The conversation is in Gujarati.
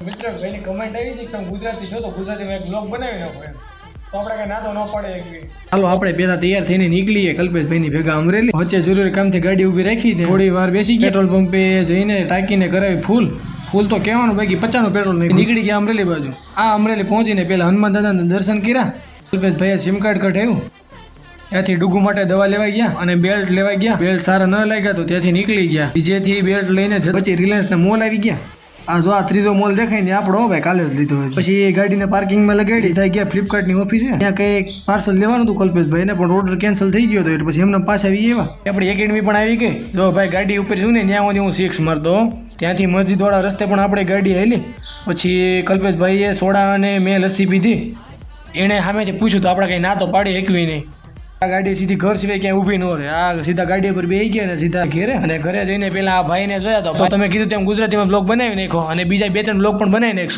મિત્ર ભાઈની કમેન્ટ આવી હતી કે ગુજરાતી છો તો ગુજરાતીમાં એક બ્લોગ બનાવી નાખો એમ તો આપણે કઈ ના તો ન પડે એક ચાલો આપણે પેલા તૈયાર થઈને નીકળીએ કલ્પેશભાઈની ભેગા અમરેલી વચ્ચે જરૂરી કામથી ગાડી ઊભી રાખી દે થોડી વાર બેસી ગયા પેટ્રોલ પંપે જઈને ટાંકીને કરાવી ફૂલ તો કહેવાનું બાકી 50નું પેટ્રોલ નહીં નીકળી ગયા અમરેલી બાજુ આ અમરેલી પહોંચીને પેલા હનુમાન દાદાના દર્શન કર્યા કલ્પેશભાઈએ સિમ કાર્ડ કઢાવ્યું ત્યાંથી ડુગુ માટે દવા લેવા ગયા અને બેલ્ટ લેવા ગયા બેલ્ટ સારા ન લાગ્યા તો ત્યાંથી નીકળી ગયા બીજેથી બેલ્ટ લઈને પછી રિલાયન્સના મોલ આવી ગયા આ જો આ ત્રીજો મોલ દેખાય ને આપણો ભાઈ કાલે જ લીધો પછી એ ગાડીને પાર્કિંગમાં લગાડી સીધા ગયા ફ્લિપકાર્ટની ઓફિસે ત્યાં કંઈક પાર્સલ લેવાનું હતું કલ્પેશભાઈને પણ ઓર્ડર કેન્સલ થઈ ગયો હતો એટલે પછી એમને પાછા આવી એવા આપણી એકેડમી પણ આવી ગઈ જો ભાઈ ગાડી ઉપર છું ને ત્યાં હું 6 મારતો ત્યાંથી મસ્જિદવાળા રસ્તે પણ આપણે ગાડી હાલી પછી કલ્પેશભાઈએ સોડા અને મેં લસ્સી પીધી એણે સામેથી પૂછ્યું તો આપણે કંઈ ના તો પાડી એકવી નહીં આ ગાડી સીધી ઘર સિવાય ક્યાંય ઊભી ન રહે આ સીધા ગાડી ઉપર બેસી ગયા ને સીધા ઘેરે અને ઘરે જઈને પેલા આ ભાઈને જોયા તો તમે કીધું તેમ ગુજરાતીમાં બ્લોગ બનાવી નાખો અને બીજા 2-3 બ્લોગ પણ બનાવી નાખશો